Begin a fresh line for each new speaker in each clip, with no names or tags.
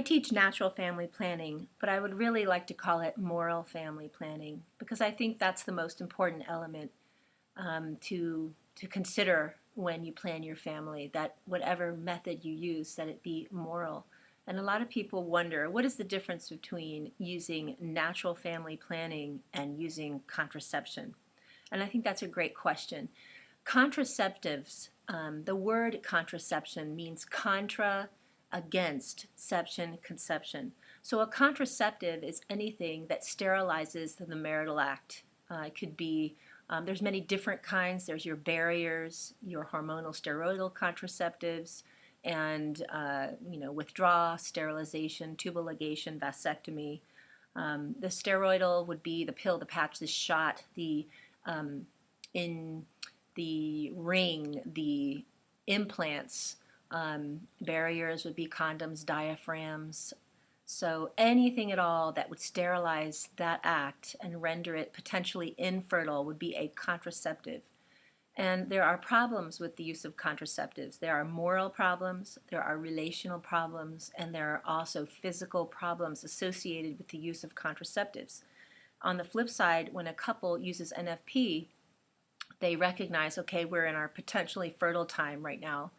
I teach natural family planning, but I would really like to call it moral family planning because I think that's the most important element to consider when you plan your family, that whatever method you use, that it be moral. And a lot of people wonder, what is the difference between using natural family planning and using contraception? And I think that's a great question. Contraceptives, the word contraception means contra, against, ception, conception. So a contraceptive is anything that sterilizes the marital act. It could be, there's many different kinds. There's your barriers, your hormonal steroidal contraceptives, and withdrawal, sterilization, tubal ligation, vasectomy. The steroidal would be the pill, the patch, the shot, the in the ring, the implants. Barriers would be condoms, diaphragms. So anything at all that would sterilize that act and render it potentially infertile would be a contraceptive. And there are problems with the use of contraceptives. There are moral problems, there are relational problems, and there are also physical problems associated with the use of contraceptives. On the flip side, when a couple uses NFP, they recognize, okay, we're in our potentially fertile time right now.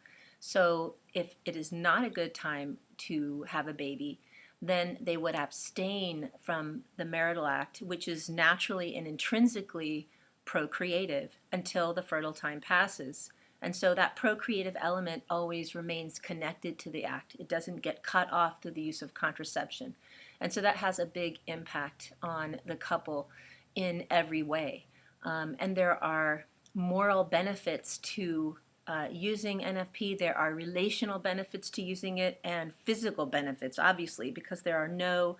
So if it is not a good time to have a baby, then they would abstain from the marital act, which is naturally and intrinsically procreative until the fertile time passes. And so that procreative element always remains connected to the act. It doesn't get cut off through the use of contraception. And so that has a big impact on the couple in every way. And there are moral benefits to using NFP. There are relational benefits to using it and physical benefits, obviously, because there are no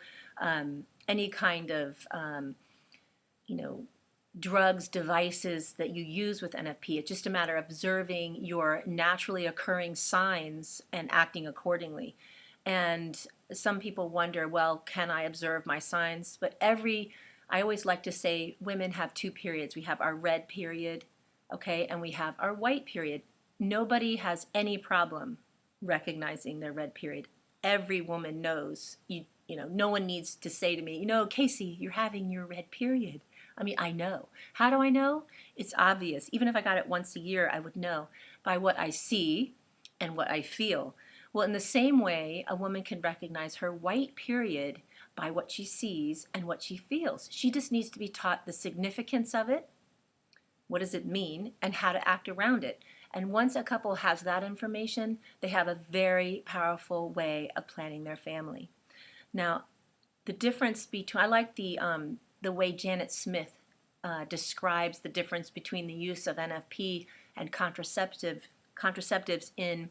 any kind of drugs, devices that you use with NFP. It's just a matter of observing your naturally occurring signs and acting accordingly. And some people wonder, well, can I observe my signs? But I always like to say women have two periods. We have our red period, okay, and we have our white period. Nobody has any problem recognizing their red period. Every woman knows. No one needs to say to me, Casey, you're having your red period. I mean, I know. How do I know? It's obvious. Even if I got it once a year, I would know by what I see and what I feel. Well, in the same way, a woman can recognize her white period by what she sees and what she feels. She just needs to be taught the significance of it, what does it mean, and how to act around it. And once a couple has that information, they have a very powerful way of planning their family. Now, the difference between, I like the way Janet Smith describes the difference between the use of NFP and contraceptives in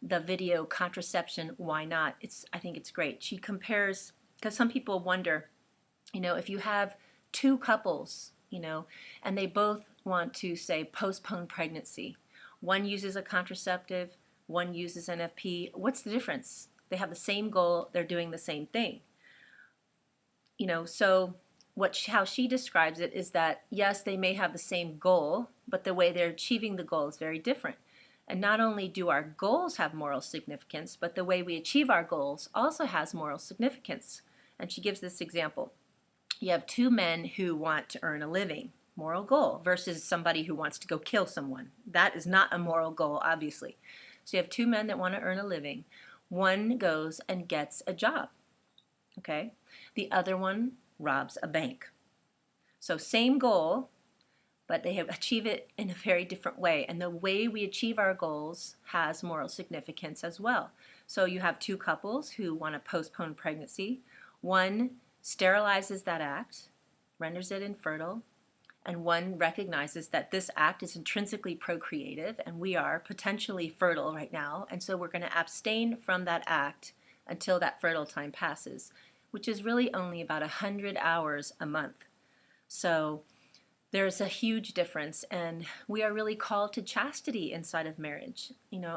the video Contraception, Why Not? I think it's great. She compares, because some people wonder, if you have two couples, and they both want to, say, postpone pregnancy. One uses a contraceptive, one uses NFP. What's the difference? They have the same goal, they're doing the same thing. So how she describes it is that, yes, they may have the same goal, but the way they're achieving the goal is very different. And not only do our goals have moral significance, but the way we achieve our goals also has moral significance. And she gives this example. You have two men who want to earn a living, moral goal, versus somebody who wants to go kill someone. That is not a moral goal, obviously. So you have two men that want to earn a living. One goes and gets a job, okay? The other one robs a bank. So same goal, but they have achieved it in a very different way. And the way we achieve our goals has moral significance as well. So you have two couples who want to postpone pregnancy. One sterilizes that act, renders it infertile, and one recognizes that this act is intrinsically procreative and we are potentially fertile right now, and so we're going to abstain from that act until that fertile time passes, which is really only about 100 hours a month. So there's a huge difference, and we are really called to chastity inside of marriage.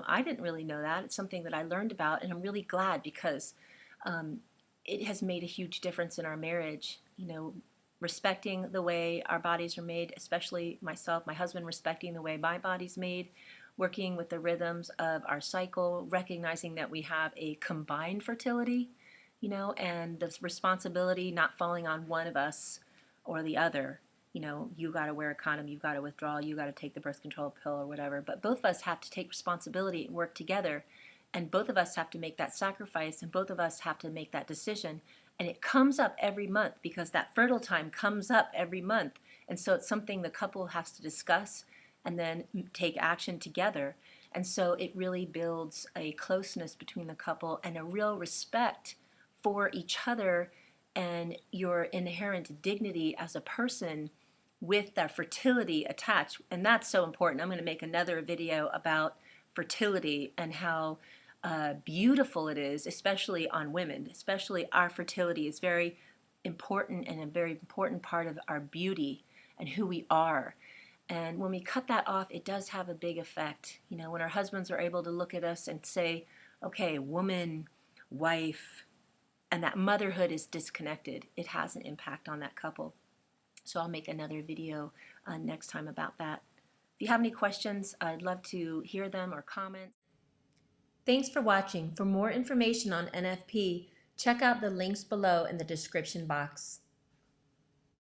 I didn't really know that. It's something that I learned about, and I'm really glad because it has made a huge difference in our marriage. Respecting the way our bodies are made, especially myself, my husband respecting the way my body's made, working with the rhythms of our cycle, recognizing that we have a combined fertility and the responsibility not falling on one of us or the other. You got to wear a condom, you got to withdraw, you got to take the birth control pill or whatever. But both of us have to take responsibility and work together. And both of us have to make that sacrifice, and both of us have to make that decision. And it comes up every month because that fertile time comes up every month. And so it's something the couple has to discuss and then take action together. And so it really builds a closeness between the couple and a real respect for each other and your inherent dignity as a person with that fertility attached. And that's so important. I'm going to make another video about fertility and how beautiful it is, especially on women. Especially our fertility is very important and a very important part of our beauty and who we are. And when we cut that off, it does have a big effect. When our husbands are able to look at us and say, okay, woman, wife, and that motherhood is disconnected, it has an impact on that couple. So I'll make another video next time about that. If you have any questions, I'd love to hear them or comment. Thanks for watching. For more information on NFP, check out the links below in the description box.